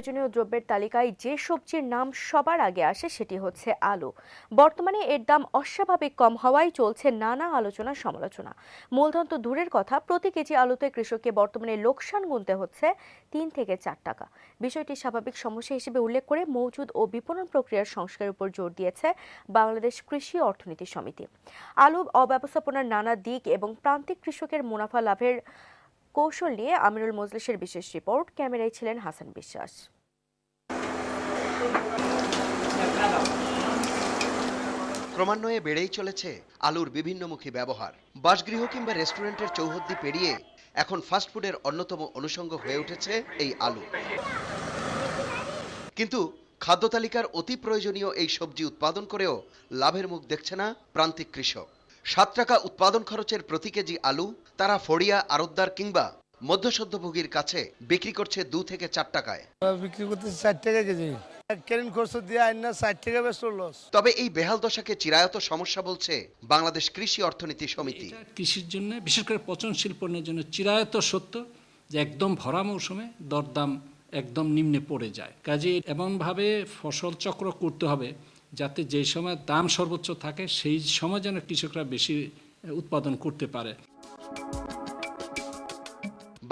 প্রয়োজনীয় দ্রব্যের তালিকায় যে সবজির নাম সবার আগে আসে সেটি হচ্ছে আলু। বর্তমানে এর দাম অস্বাভাবিক কম হওয়ায় চলছে নানা আলোচনা সমালোচনা। মূলধন তো দূরের কথা, প্রতি কেজি আলুতে কৃষককে বর্তমানে লোকসান গুনতে হচ্ছে 3 থেকে 4 টাকা। বিষয়টি স্বাভাবিক সমস্যা হিসেবে উল্লেখ করে মজুদ ও বিপণন প্রক্রিয়ার সংস্কারের উপর জোর দিয়েছে বাংলাদেশ কৃষি অর্থনীতি সমিতি। আলু অব্যবস্থাপনার নানা দিক এবং প্রান্তিক কৃষকের মুনাফা লাভের কৌশল নিয়ে আমিনুল মজলিসের বিশেষ রিপোর্ট। ক্যামেরায় ছিলেন হাসান বিশ্বাস। ক্রমান্বয়ে বেড়েই চলেছে আলুর বিভিন্নমুখী ব্যবহার। বাসগৃহ কিংবা রেস্টুরেন্টের চৌহদ্দি পেরিয়ে এখন ফাস্টফুডের অন্যতম অনুষঙ্গ হয়ে উঠেছে এই আলু। কিন্তু খাদ্য তালিকার অতি প্রয়োজনীয় এই সবজি উৎপাদন করেও লাভের মুখ দেখছে না প্রান্তিক কৃষক। 7 টাকা উৎপাদন খরচের প্রতি কেজি আলু তারা ফড়িয়া আড়তদার কিংবা মধ্যসদ্যভোগীর কাছে বিক্রি করছে 2 থেকে 4 টাকায়। বিক্রি করতে 4 টাকা কেজি। কেরেন খরচ দিয়ে আইনা 60 টাকা বেশ লস। তবে এই বেহাল দশাকে চিরায়ত সমস্যা বলছে বাংলাদেশ কৃষি অর্থনীতি সমিতি। কৃষির জন্য, বিশেষ করে পচনশীল পণ্যের জন্য চিরায়ত সত্য যে একদম ভরা মৌসুমে দরদাম একদম নিম্নে পড়ে যায়। কাজে এমনভাবে ফসল চক্র করতে হবে যাতে যে সময় দাম সর্বোচ্চ থাকে সেই সময় যেন কৃষকরা বেশি উৎপাদন করতে পারে।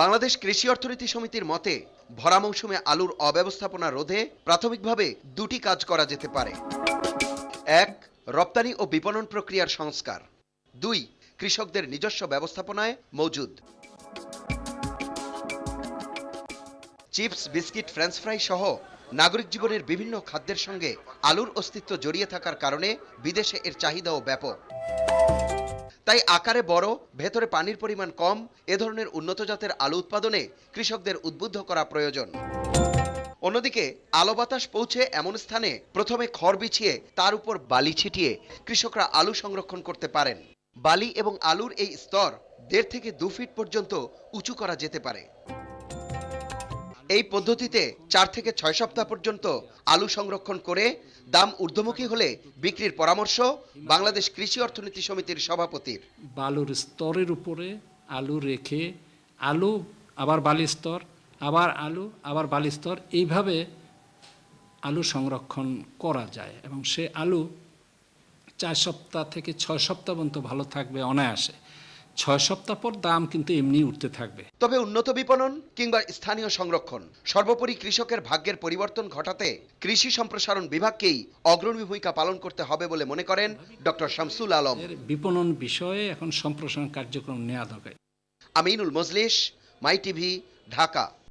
বাংলাদেশ কৃষি অর্থনীতি সমিতির মতে ভরা মৌসুমে আলুর অব্যবস্থাপনা রোধে প্রাথমিকভাবে 2টি কাজ করা যেতে পারে। 1. রপ্তানি ও বিপণন প্রক্রিয়ার সংস্কার। 2. কৃষকদের নিজস্ব ব্যবস্থাপনায় মজুদ। চিপস, বিস্কিট, ফ্রেঞ্চ ফ্রাই সহ নাগরিক জীবনের বিভিন্ন খাদ্যের সঙ্গে আলুর অস্তিত্ব জড়িয়ে থাকার কারণে বিদেশে এর চাহিদাও ব্যাপক। তাই আকারে বড়, ভেতরে পানির পরিমাণ কম এ ধরনের উন্নত জাতের আলু উৎপাদনে কৃষকদের উদ্বুদ্ধ করা প্রয়োজন। অন্যদিকে আলো বাতাস পৌঁছে এমন স্থানে প্রথমে খড় বিছিয়ে তার উপর বালি ছিটিয়ে কৃষকরা আলু সংরক্ষণ করতে পারেন। বালি এবং আলুর এই স্তর 1.5 থেকে 2 ফিট পর্যন্ত উঁচু করা যেতে পারে। এই পদ্ধতিতে 4 থেকে 6 সপ্তাহ পর্যন্ত আলু সংরক্ষণ করে দাম ঊর্ধ্বমুখী হলে বিক্রির পরামর্শ বাংলাদেশ কৃষি অর্থনীতি সমিতির সভাপতির। বালুর স্তরের উপরে আলু রেখে আলু আবার বালি স্তর, আবার আলু আবার বালি স্তর, এইভাবে আলু সংরক্ষণ করা যায় এবং সে আলু 4 সপ্তাহ থেকে 6 সপ্তাহ পর্যন্ত ভালো থাকবে অনায়াসে। 6 সপ্তাহ পর দাম কিন্তু এমনি উঠতে থাকবে। তবে উন্নত বিপণন কিংবা স্থানীয় সংরক্ষণ, সর্বোপরি কৃষকের ভাগ্যের পরিবর্তন ঘটাতে কৃষি সম্প্রসারণ বিভাগকেই অগ্রণী ভূমিকা পালন করতে হবে বলে মনে করেন ডক্টর শামসুল আলম। বিপণন বিষয়ে এখন সম্প্রসারণ কার্যক্রম নেওয়া দরকার। আমিনুল মজলিস, মাই টিভি, ঢাকা।